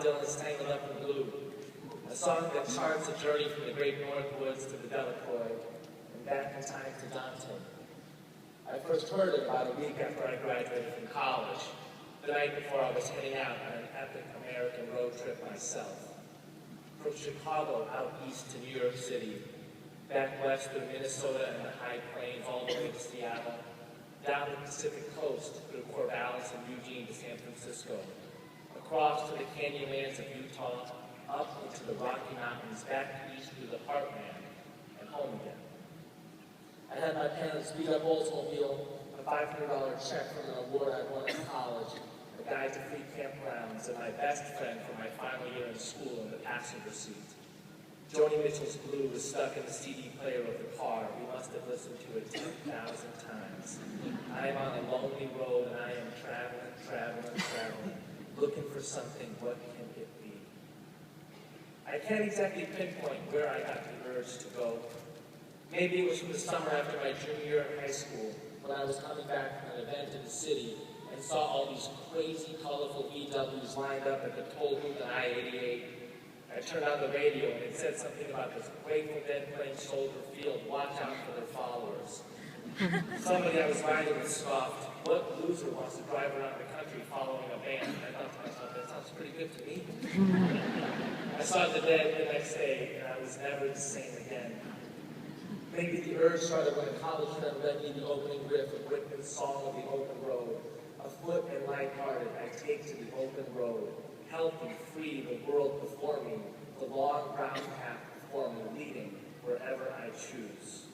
Dylan's Tangled Up in Blue, a song that charts a journey from the great Northwoods to the Delacroix and back in time to Dante. I first heard it about a week after I graduated from college, the night before I was heading out on an epic American road trip myself. From Chicago out east to New York City, back west through Minnesota and the High Plains all the way to Seattle, down the Pacific Coast through Corvallis and Eugene to San Francisco, across to the canyonlands of Utah, up into the Rocky Mountains, back east through the Heartland, and home again. I had my parents beat up Oldsmobile, a $500 check from an award I won in college, a guide to free campgrounds, and my best friend for my final year in school in the passenger seat. Joni Mitchell's Blue was stuck in the CD player of the car. We must have listened to it 10,000 times. I am on a lonely road and I am traveling, looking for something. What can it be? I can't exactly pinpoint where I got the urge to go. Maybe it was from the summer after my junior year in high school, when I was coming back from an event in the city and saw all these crazy, colorful VWs lined up at the toll booth on I-88. I turned on the radio and it said something about this Grateful Dead playing Soldier Field. Watch out for their followers. Somebody I was riding with scoffed, what loser wants to drive around the country following a band? I thought to myself, that sounds pretty good to me. I saw the Dead the next day and I was never the same again. Maybe the urge started when a college friend read me the opening riff of Whitman's Song of the Open Road. Afoot and light-hearted, I take to the open road. Healthy, free, the world before me, the long brown path before me, leading wherever I choose.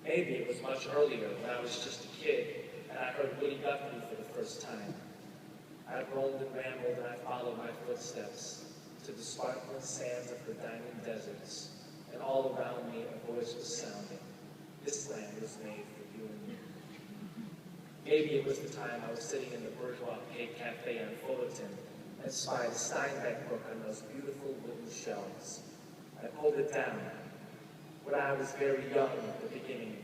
Maybe it was much earlier when I was just a kid and I heard Woody Guthrie for the first time. I roamed and rambled and I followed my footsteps to the sparkling sands of the diamond deserts, and all around me a voice was sounding. This land was made for you and me. Maybe it was the time I was sitting in the bourgeois cake cafe on Fullerton and spied a Steinbeck book on those beautiful wooden shelves. I pulled it down when I was very young at the beginning,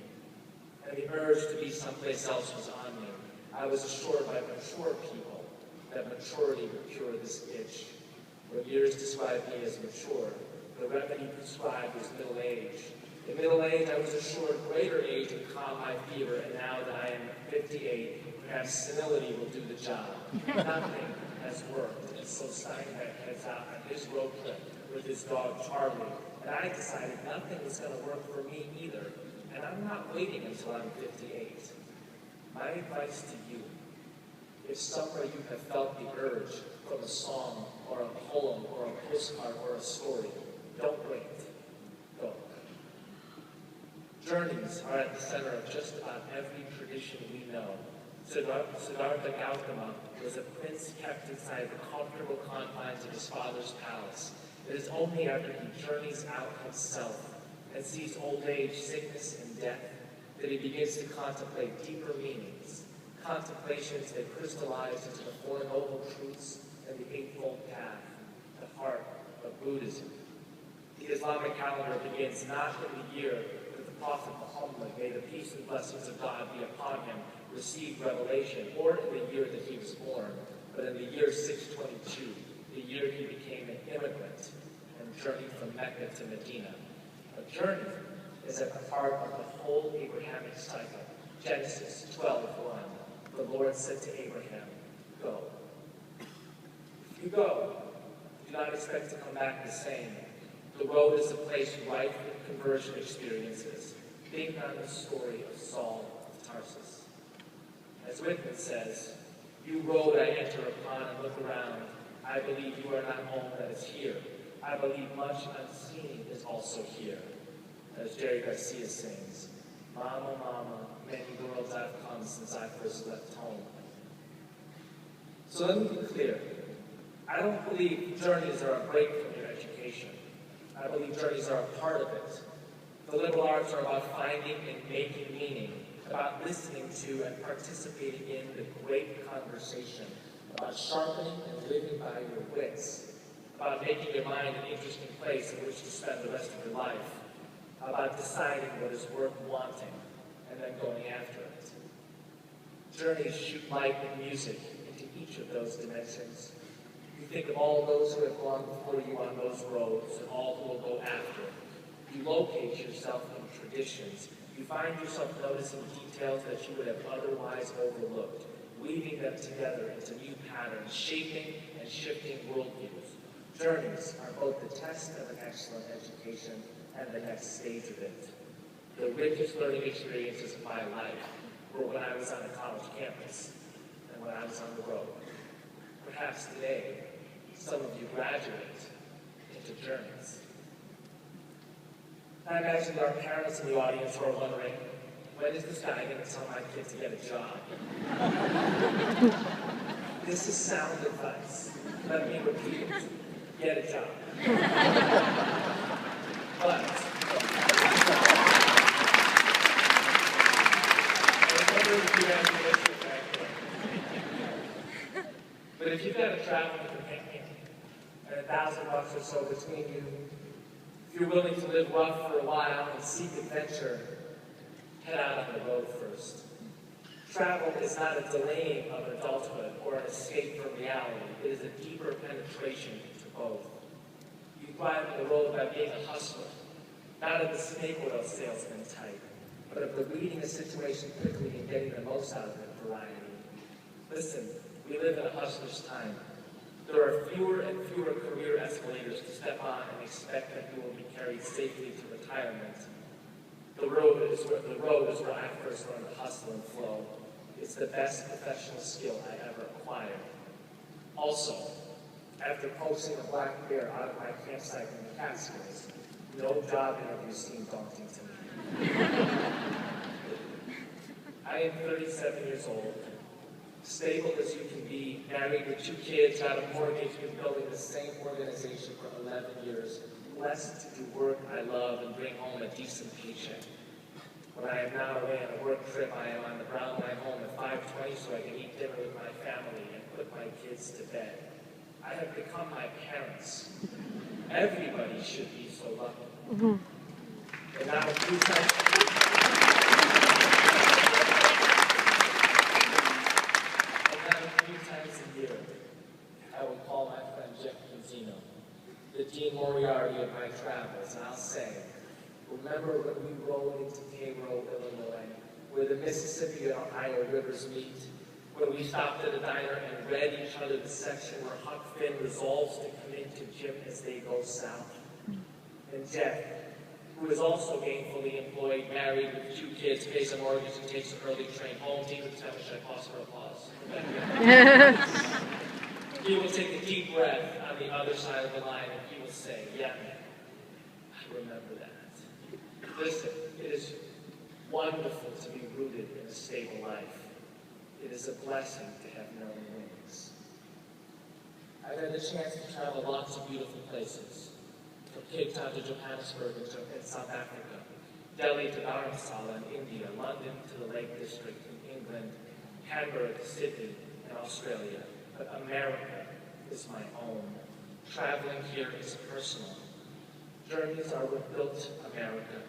and the urge to be someplace else was on me. I was assured by mature people that maturity would cure this itch. When years described me as mature, the remedy prescribed was middle age. In middle age, I was assured greater age would calm my fever, and now that I am 58, perhaps senility will do the job. Nothing has worked, and so Steinbeck heads out on his road trip with his dog Charlie, and I decided nothing was going to work for me either, and I'm not waiting until I'm 58. My advice to you, if somewhere you have felt the urge from a song or a poem or a postcard or a story, don't wait. Go. Journeys are at the center of just about every tradition we know. Siddhartha Gautama was a prince kept inside the comfortable confines of his father's palace. It is only after he journeys out himself and sees old age, sickness, and death that he begins to contemplate deeper meanings, contemplations that crystallize into the Four Noble Truths and the Eightfold Path, the heart of Buddhism. The Islamic calendar begins not in the year that the Prophet Muhammad, may the peace and blessings of God be upon him, received revelation, or in the year that he was born, but in the year 622, the year he became an immigrant and journeyed from Mecca to Medina. A journey is at the heart of the whole Abrahamic cycle. Genesis 12:1. The Lord said to Abraham, go. If you go, do not expect to come back the same. The road is a place rife with conversion experiences. Think on the story of Saul of Tarsus. As Whitman says, you road I enter upon and look around, I believe you are not home that is here. I believe much unseen is also here. As Jerry Garcia sings, Mama, Mama, many worlds I've come since I first left home. So let me be clear. I don't believe journeys are a break from your education. I believe journeys are a part of it. The liberal arts are about finding and making meaning, about listening to and participating in the great conversation, about sharpening and living by your wits, about making your mind an interesting place in which to spend the rest of your life, about deciding what is worth wanting and then going after it. Journeys shoot light and music into each of those dimensions. You think of all those who have gone before you on those roads and all who will go after. You locate yourself in traditions. You find yourself noticing details that you would have otherwise overlooked, weaving them together into new patterns, shaping and shifting worldviews. Journeys are both the test of an excellent education and the next stage of it. The richest learning experiences of my life were when I was on a college campus and when I was on the road. Perhaps today, some of you graduate into journeys. I imagine there are parents in the audience who are wondering, when is this guy going to tell my kid to get a job? This is sound advice. Let me repeat it. Get a job. But if you've got a traveling companion and $1,000 or so between you, if you're willing to live rough for a while and seek adventure, head out on the road first. Travel is not a delaying of adulthood or an escape from reality. It is a deeper penetration into both. You thrive on the road by being a hustler, not of the snake oil salesman type, but of the reading a situation quickly and getting the most out of it variety. Listen, we live in a hustler's time. There are fewer and fewer career escalators to step on and expect that you will be carried safely to retirement. The road is where I first learned to hustle and flow. It's the best professional skill I ever acquired. Also, after posting a black bear out of my campsite in the Catskills, no job interview seemed daunting to me. I am 37 years old, stable as you can be, married with 2 kids, got a mortgage, been building the same organization for 11 years, blessed to do work I love and bring home a decent paycheck. When I am now away on a work trip, I am on the Brown line home at 5:20 so I can eat dinner with my family and put my kids to bed. I have become my parents. Everybody should be so lucky. And now a few times a year, I will call my friend Jeff Pinzino, the Dean Moriarty of my travels, and I'll say, remember when we rolled into Cairo, Illinois, where the Mississippi and Ohio rivers meet, when we stopped at a diner and read each other the section where Huck Finn resolves to come into Jim as they go south? And Jeff, who is also gainfully employed, married with 2 kids, pays a mortgage and takes an early train home. Dean would tell me, should I pause for applause? He will take a deep breath on the other side of the line and he will say, yeah, I remember that. Listen, it is wonderful to be rooted in a stable life. It is a blessing to have known wings. I've had the chance to travel lots of beautiful places. From Cape Town to Johannesburg in South Africa, Delhi to Dharamsala in India, London to the Lake District in England, Hamburg, Sydney in Australia. But America is my own. Traveling here is personal. Journeys are what built America.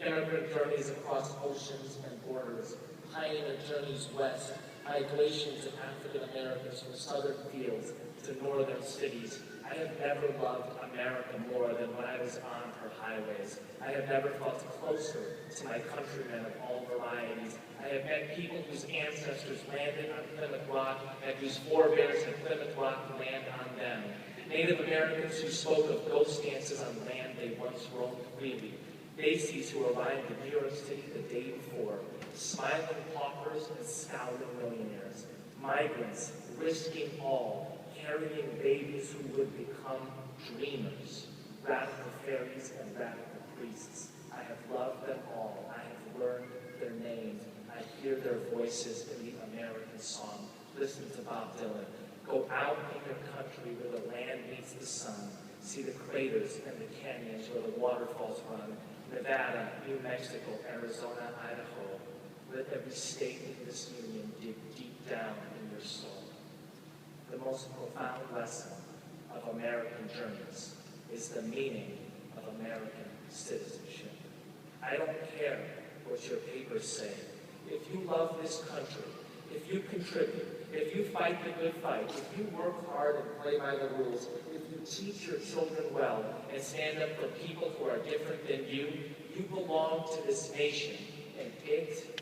Immigrant journeys across oceans and borders, pioneer journeys west, migrations of African Americans from southern fields to northern cities. I have never loved America more than when I was on her highways. I have never felt closer to my countrymen of all varieties. I have met people whose ancestors landed on Plymouth Rock and whose forebears had Plymouth Rock land on them. Native Americans who spoke of ghost dances on land they once roamed freely. Bases who arrived in New York City the day before, smiling paupers and scowling millionaires, migrants risking all, carrying babies who would become dreamers, radical fairies and radical priests. I have loved them all. I have learned their names. I hear their voices in the American song. Listen to Bob Dylan. Go out in your country where the land meets the sun. See the craters and the canyons where the waterfalls run. Nevada, New Mexico, Arizona, Idaho. Let every state in this union dig deep down in your soul. The most profound lesson of American journeys is the meaning of American citizenship. I don't care what your papers say. If you love this country, if you contribute, if you fight the good fight, if you work hard and play by the rules, if you teach your children well and stand up for people who are different than you, you belong to this nation, and it